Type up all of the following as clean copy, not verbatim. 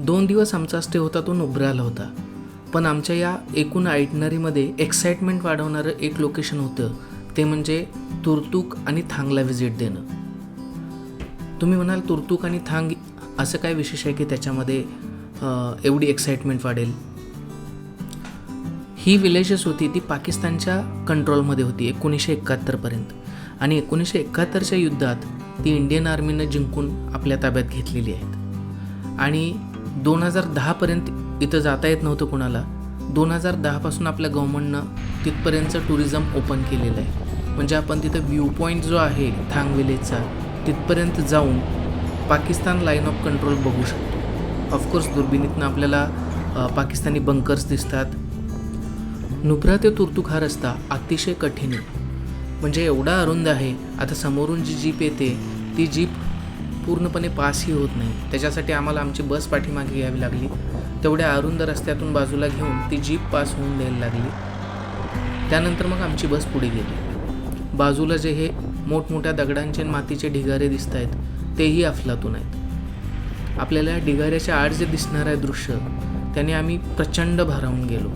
2 दिवस आमचा स्टे होता तो नुब्राला होता. पण आमच्या या एकूण आयटनरीमध्ये एक्साइटमेंट वाढवणारं एक लोकेशन होतं, ते म्हणजे तुर्तुक आणि थांगला व्हिजिट देणं. तुम्ही म्हणाल तुर्तुक आणि थांग असं काय विशेष आहे की त्याच्यामध्ये एवढी एक्साइटमेंट वाढेल. ही विलेजेस होती ती पाकिस्तानच्या कंट्रोलमध्ये होती 1971पर्यंत आणि 1971च्या युद्धात ती इंडियन आर्मीनं जिंकून आपल्या ताब्यात घेतलेली आहेत. आणि 2010पर्यंत इथं जाता येत नव्हतं कुणाला. 2010पासून आपल्या गव्हर्नमेंटनं तिथपर्यंतचं टुरिझम ओपन केलेलं आहे. म्हणजे आपण तिथं व्ह्यू पॉईंट जो आहे थांग विलेजचा तिथपर्यंत जाऊन पाकिस्तान लाईन ऑफ कंट्रोल बघू शकतो. ऑफकोर्स दुर्बिणीतनं आपल्याला पाकिस्तानी बंकर्स दिसतात. नुब्रा ते तुर्तुक हा रस्ता अतिशय कठीण आहे. म्हणजे एवढा अरुंद आहे. आता समोरून जी जीप येते ती जीप पूर्णपणे पासही होत नाही. त्याच्यासाठी आम्हाला आमची बस पाठीमागे घ्यावी लागली. तेवढ्या अरुंद रस्त्यातून बाजूला घेऊन ती जीप पास होऊन द्यायला लागली. त्यानंतर मग आमची बस पुढे गेली. बाजूला जे हे मोठमोठ्या दगडांचे मातीचे ढिगारे दिसत आहेत तेही अफलातून आहेत. आपल्याला ढिगाऱ्याच्या आड जे दिसणार आहे दृश्य त्याने आम्ही प्रचंड भारावून गेलो.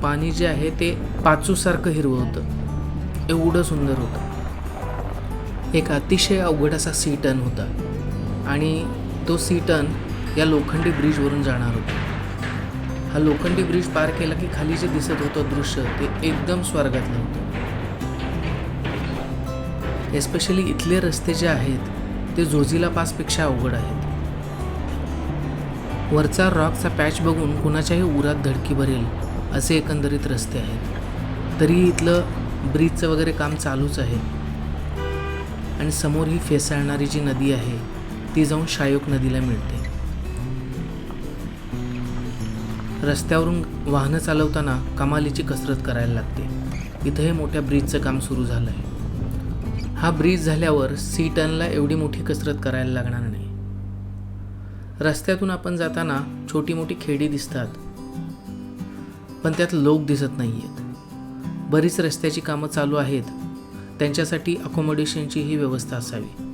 पाणी जे आहे ते पाचूसारखं हिरवं होतं. एवढं सुंदर होतं. एक अतिशय अवघड असा सी टर्न होता आणि तो सी टर्न या लोखंडी ब्रिजवरून जाणार होता. हा लोखंडी ब्रिज पार केला की खाली जे दिसत होतं दृश्य ते एकदम स्वर्गातलं होतं. एस्पेशली इथले रस्ते जे आहेत ते जोझिला पासपेक्षा अवघड आहेत. वरचा रॉकचा पॅच बघून कुणाच्याही उरात धडकी भरेल असे एकंदरीत रस्ते आहेत. तरीही इथलं ब्रिजचं वगैरे काम चालूच आहे. आणि समोर ही फेसाळणारी जी नदी आहे ती जाऊन शायोक नदीला मिळते. रस्त्यावरून वाहनं चालवताना कमालीची कसरत करायला लागते. इथं हे मोठ्या ब्रिजचं काम सुरू झालं आहे. हा ब्रिज झाल्यावर सी टर्नला एवढी मोठी कसरत करायला लागणार नाही. रस्त्यातून आपण जाताना छोटी मोठी खेडी दिसतात पण त्यात लोक दिसत नाही आहेत. बरीच रस्त्याची कामं चालू आहेत. त्यांच्यासाठी अकोमोडेशनची ही व्यवस्था असावी.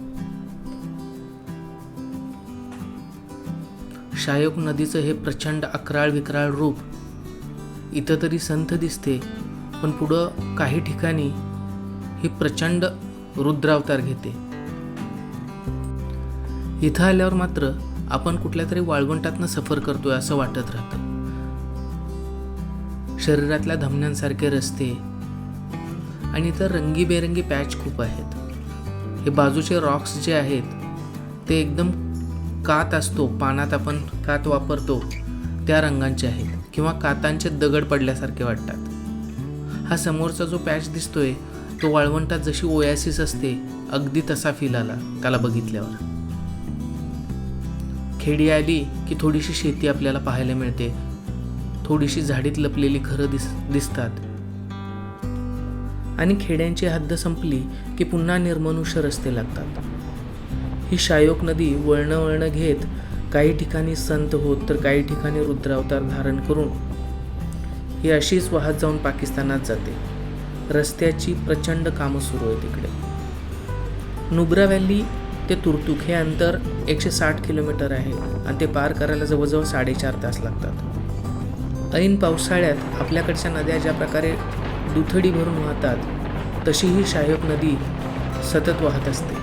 शायोक नदीचं हे प्रचंड अकराळ विकराळ रूप इथं तरी संथ दिसते पण पुढं काही ठिकाणी ही प्रचंड रुद्रावतार घेते. इथं आल्यावर मात्र आपण कुठल्या तरी वाळवंटातनं सफर करतोय असं वाटत राहतं. शरीरातल्या धमन्यांसारखे रस्ते आणि इतर रंगीबेरंगी पॅच खूप आहेत. हे बाजूचे रॉक्स जे आहेत ते एकदम कात असतो पानात आपण कात वापरतो त्या रंगांचे आहेत किंवा कातांचे दगड पडल्यासारखे वाटतात. हा समोरचा जो पॅच दिसतोय तो वाळवंटात जशी ओयासिस असते अगदी तसा फील आला त्याला बघितल्यावर. खेडी आली की थोडीशी शेती आपल्याला पाहायला मिळते. थोडीशी झाडीत लपलेली घरं दिसतात आणि खेड्यांची हद्द संपली की पुन्हा निर्मनुष्य रस्ते लागतात. ही शायोक नदी वळणं घेत काही ठिकाणी संत होत तर काही ठिकाणी रुद्रावतार धारण करून ही अशीच वाहत जाऊन पाकिस्तानात जाते. रस्त्याची प्रचंड कामं सुरू आहेत इकडे. नुब्रा व्हॅली ते तुर्तुक हे अंतर 160 किलोमीटर आहे आणि ते पार करायला जवळजवळ 4.5 तास लागतात. ऐन पावसाळ्यात आपल्याकडच्या नद्या ज्या प्रकारे दुथडी भरून वाहतात तशी ही शायोक नदी सतत वाहत असते.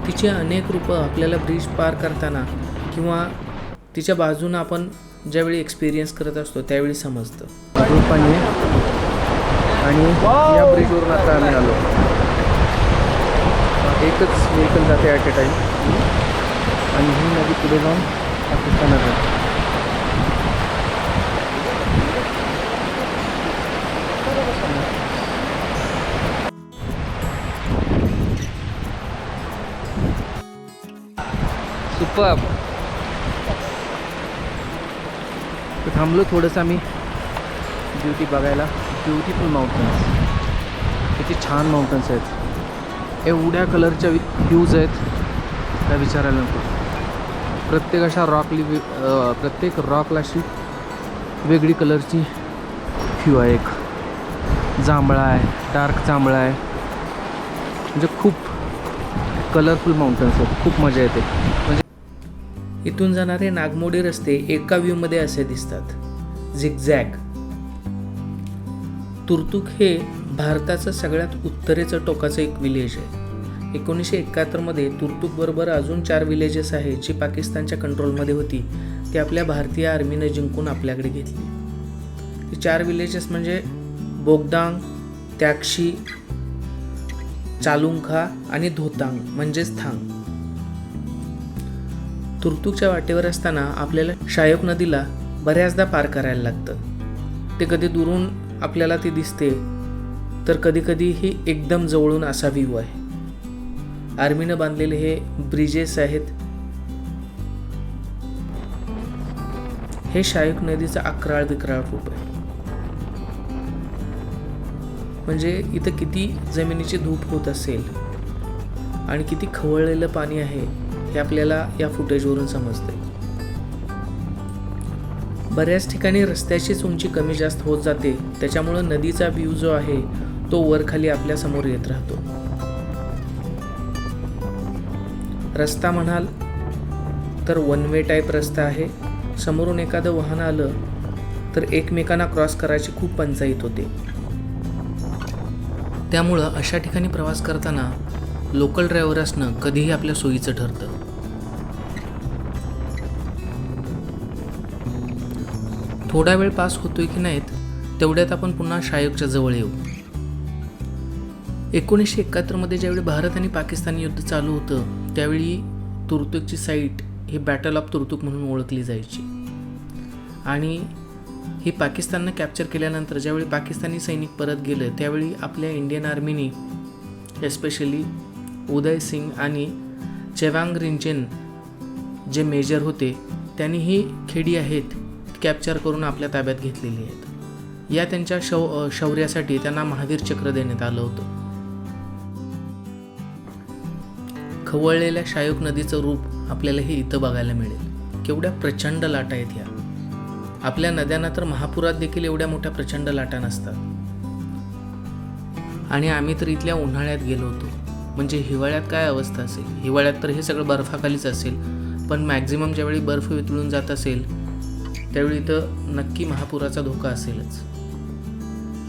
तिची अनेक रूपं आपल्याला ब्रिज पार करताना किंवा तिच्या बाजूनं आपण ज्यावेळी एक्सपिरियन्स करत असतो त्यावेळी समजतं. पाणी आणि या ब्रिजवरून आता आम्ही आलो. एकच व्हेकल जाते ॲट ए टाईम आणि ही नदी पुढे जाऊन पाकिस्तानात जाते. सुपर. थांबलो थोडंसं आम्ही ब्युटी बघायला. Beautiful mountains. किती छान माउंटन्स आहेत. एवढ्या कलरच्या व्ह्यूज आहेत त्या विचारायला नको. प्रत्येक अशा प्रत्येक रॉकला अशी वेगळी कलरची व्ह्यू आहे. एक जांभळा आहे, डार्क जांभळा आहे. म्हणजे खूप कलरफुल माउंटन्स आहेत. खूप मजा येते. म्हणजे इथून जाणारे नागमोडी रस्ते एका व्ह्यूमध्ये असे दिसतात, झिगझॅग. तुर्तुक हे भारताचं सगळ्यात उत्तरेचं टोकाचं एक विलेज आहे. 1971 तुर्तुक बरोबर अजून 4 विलेजेस आहेत जी पाकिस्तानच्या कंट्रोलमध्ये होती. ती आपल्या भारतीय आर्मीने जिंकून आपल्याकडे घेतली. ती 4 विलेजेस म्हणजे बोगदांग, त्याक्षी, चालुंखा आणि धोतांग म्हणजेच थांग. तुर्तुकच्या वाटेवर असताना आपल्याला शायोक नदीला बऱ्याचदा पार करायला लागतं. ते कधी दुरून आपल्याला ती दिसते तर कधी ही एकदम जवळून असा व्ह्यू आहे. आर्मीनं बांधलेले हे ब्रिजेस आहेत. हे शायोक नदीचं अक्राळ विक्राळ रूप आहे. म्हणजे इथं किती जमिनीची धूप होत असेल आणि किती खवळलेलं पाणी आहे हे आपल्याला या फुटेजवरून समजते. बऱ्याच ठिकाणी रस्त्याचीच उंची कमी जास्त होत जाते, त्याच्यामुळं नदीचा व्ह्यू जो आहे तो वर खाली आपल्या समोर येत राहतो. रस्ता म्हणाल तर वन वे टाईप रस्ता आहे. समोरून एखादं वाहन आलं तर एकमेकांना क्रॉस करायची खूप पंचायत होते. त्यामुळं अशा ठिकाणी प्रवास करताना लोकल ड्रायव्हर असणं कधीही आपल्या सोयीचं ठरतं. थोडा वेळ पास होतोय की नाहीत तेवढ्यात आपण पुन्हा शायोकच्या जवळ येऊ. 1971 ज्यावेळी भारत आणि पाकिस्तान युद्ध चालू होतं त्यावेळी तुर्तुकची साईट ही बॅटल ऑफ तुर्तुक म्हणून ओळखली जायची. आणि ही पाकिस्ताननं कॅप्चर केल्यानंतर ज्यावेळी पाकिस्तानी सैनिक परत गेले त्यावेळी आपल्या इंडियन आर्मीने एस्पेशली उदय सिंग आणि चेवांग रिंचेन जे मेजर होते त्यांनी ही खेडी आहेत कॅप्चर करून आपल्या ताब्यात घेतलेली आहेत. या त्यांच्या शौर्यासाठी त्यांना महावीर चक्र देण्यात आलं होतं. खवळलेल्या शायोक नदीचं रूप आपल्याला हे इथं बघायला मिळेल. केवढ्या प्रचंड लाटा आहेत ह्या. आपल्या नद्यांना तर महापुरात देखील एवढ्या मोठ्या प्रचंड लाटा नसतात. आणि आम्ही तर इथल्या उन्हाळ्यात गेलो होतो. म्हणजे हिवाळ्यात काय अवस्था असेल. हिवाळ्यात तर हे सगळं बर्फाखालीच असेल, पण मॅक्झिमम ज्यावेळी बर्फ वितळून जात असेल त्यावेळी इथं नक्की महापुराचा धोका असेलच.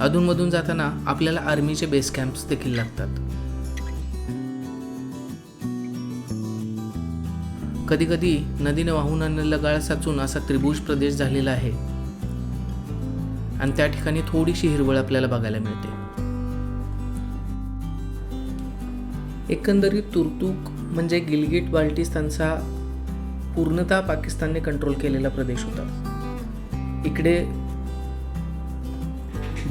अधूनमधून जाताना आपल्याला आर्मीचे बेस कॅम्प्स देखील लागतात. कधी कधी नदीने वाहून आणलेला गाळ साचून असा त्रिभुज प्रदेश झालेला आहे आणि त्या ठिकाणी थोडीशी हिरवळ आपल्याला बघायला मिळते. एकंदरीत तुर्तुक म्हणजे गिलगिट बाल्टिस्तानचा पूर्णतः पाकिस्तानने कंट्रोल केलेला प्रदेश होता. इकडे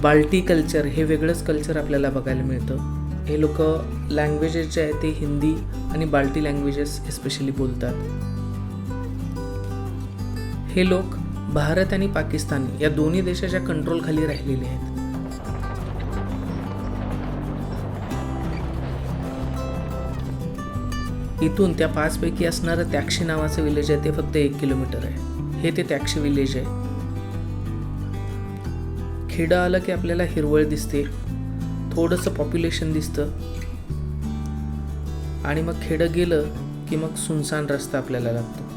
बाल्टी कल्चर हे वेगळंच कल्चर आपल्याला बघायला मिळतं. हे लोक लँग्वेजेस जे आहेत ते हिंदी आणि बाल्टी लँग्वेजेस एस्पेशली बोलतात. हे लोक भारत आणि पाकिस्तान या दोन्ही देशाच्या कंट्रोलखाली राहिलेले आहेत. इथून त्या 5 पैकी असणारं त्याक्षी नावाचं विलेज आहे ते फक्त 1 किलोमीटर आहे. हे ते त्याक्षी विलेज आहे. खेडं आलं की आपल्याला हिरवळ दिसते, थोडंसं पॉप्युलेशन दिसतं आणि मग खेडं गेलं की मग सुनसान रस्ता आपल्याला लागतो.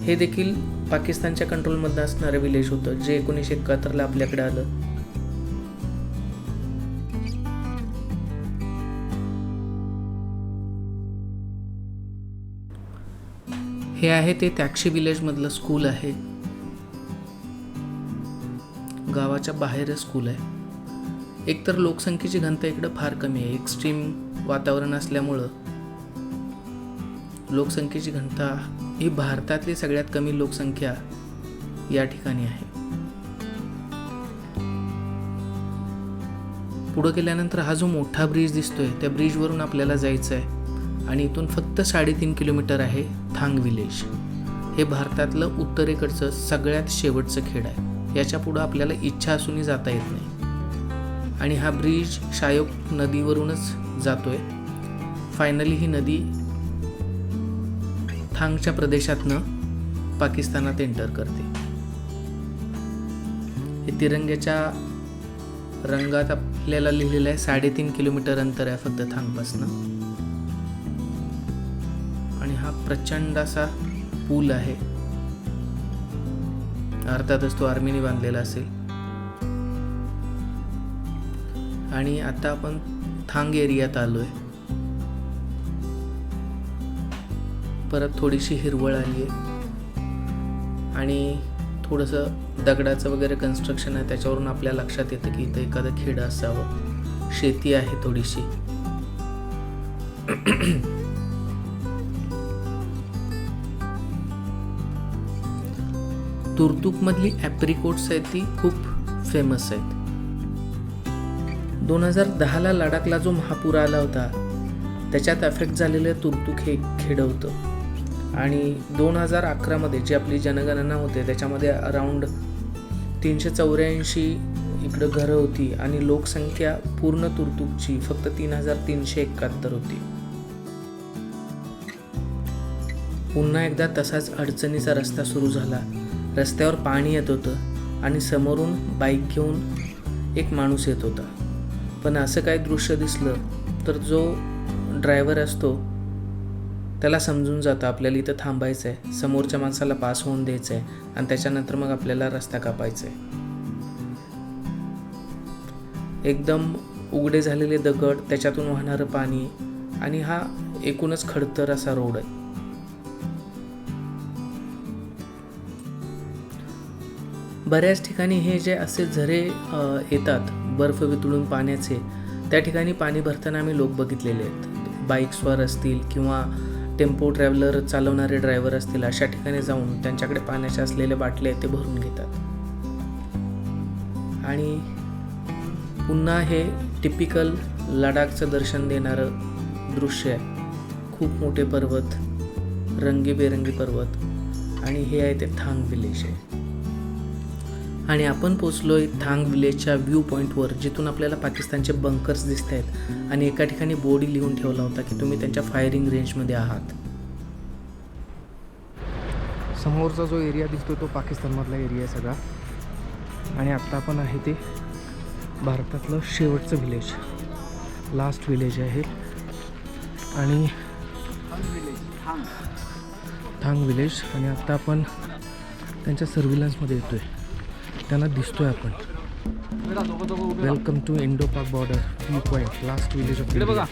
हे देखील पाकिस्तानच्या कंट्रोलमध्ये असणारं विलेज होतं जे 1971 आपल्याकडे आलं. हे आहे ते त्याक्षी विलेजमधलं स्कूल आहे. गावाच्या बाहेर स्कूल आहे. एकतर लोकसंख्येची घनता इकडं फार कमी आहे. एक्स्ट्रीम वातावरण असल्यामुळं लोकसंख्येची घनता ही भारतातली सगळ्यात कमी लोकसंख्या या ठिकाणी आहे. पुढं गेल्यानंतर हा जो मोठा ब्रिज दिसतोय त्या ब्रिजवरून आपल्याला जायचं आहे आणि इथून फक्त 3.5 किलोमीटर आहे थांग विलेज. हे भारतातलं उत्तरेकडचं सगळ्यात शेवटचं खेड आहे. याच्या पुढं आपल्याला इच्छा असूनही जाता येत नाही. आणि हा ब्रिज शायोक नदीवरूनच जातोय. फायनली ही नदी थांगच्या प्रदेशातनं पाकिस्तानात एंटर करते. हे तिरंग्याच्या रंगात आपल्याला लिहिलेलं आहे 3.5 किलोमीटर अंतर आहे फक्त थांगपासनं. हा प्रचंड असा पूल आहे. अर्थातच तो आर्मीने बांधलेला असेल. आणि आता आपण थांग एरियात आलोय. परत थोडीशी हिरवळ आली आहे आणि थोडंसं दगडाचं वगैरे कन्स्ट्रक्शन आहे. त्याच्यावरून आपल्या लक्षात येतं की इथं एखादं खेडं असावं. शेती आहे थोडीशी. तुर्तुकमधली ॲप्रिकोट्स आहेत ती खूप फेमस आहेत. 2010ला लडाखला जो महापूर आला होता त्याच्यात अफेक्ट झालेलं तुर्तुक हे खेडं होतं. आणि 2011मध्ये जी आपली जनगणना होते त्याच्यामध्ये अराऊंड 384 इकडं घरं होती आणि लोकसंख्या पूर्ण तुर्तुकची फक्त 3371 होती. पुन्हा एकदा तसाच अडचणीचा रस्ता सुरू झाला. रस्त्यावर पाणी येत होतं आणि समोरून बाईक घेऊन एक माणूस येत होता. पण असं काही दृश्य दिसलं तर जो ड्रायव्हर असतो त्याला समजून जातं आपल्याला इथं थांबायचं आहे, समोरच्या माणसाला पास होऊन द्यायचं आहे आणि त्याच्यानंतर मग आपल्याला रस्ता कापायचा आहे. एकदम उघडे झालेले दगड, त्याच्यातून वाहणारं पाणी आणि हा एकूणच खडतर असा रोड आहे. बऱ्याच ठिकाणी हे जे असे झरे येतात बर्फ वितळून पाण्याचे, त्या ठिकाणी पाणी भरताना आम्ही लोक बघितलेले आहेत. बाईक्सवर असतील किंवा टेम्पो ट्रॅव्हलर चालवणारे ड्रायव्हर असतील, अशा ठिकाणी जाऊन त्यांच्याकडे पाण्याचे असलेले बाटले आहेत ते भरून घेतात. आणि पुन्हा हे टिपिकल लडाखचं दर्शन देणारं दृश्य आहे. खूप मोठे पर्वत, रंगीबेरंगी पर्वत आणि हे आहे ते थांग विलेज आहे. आणि आपण पोचलोय थांग विलेजच्या व्ह्यू पॉईंटवर, जिथून आपल्याला पाकिस्तानचे बंकर्स दिसत आहेत आणि एका ठिकाणी बोर्ड लिहून ठेवला होता की तुम्ही त्यांच्या फायरिंग रेंजमध्ये आहात. समोरचा जो एरिया दिसतो तो पाकिस्तानमधला एरिया आहे सगळा. आणि आत्ता आपण आहे ते भारतातलं शेवटचं विलेज, लास्ट विलेज आहे. आणि थांग विलेज. आणि आत्ता आपण त्यांच्या सर्व्हिलन्समध्ये येतोय, त्यांना दिसतोय आपण. वेलकम टू इंडो पाक border view point, last village of India.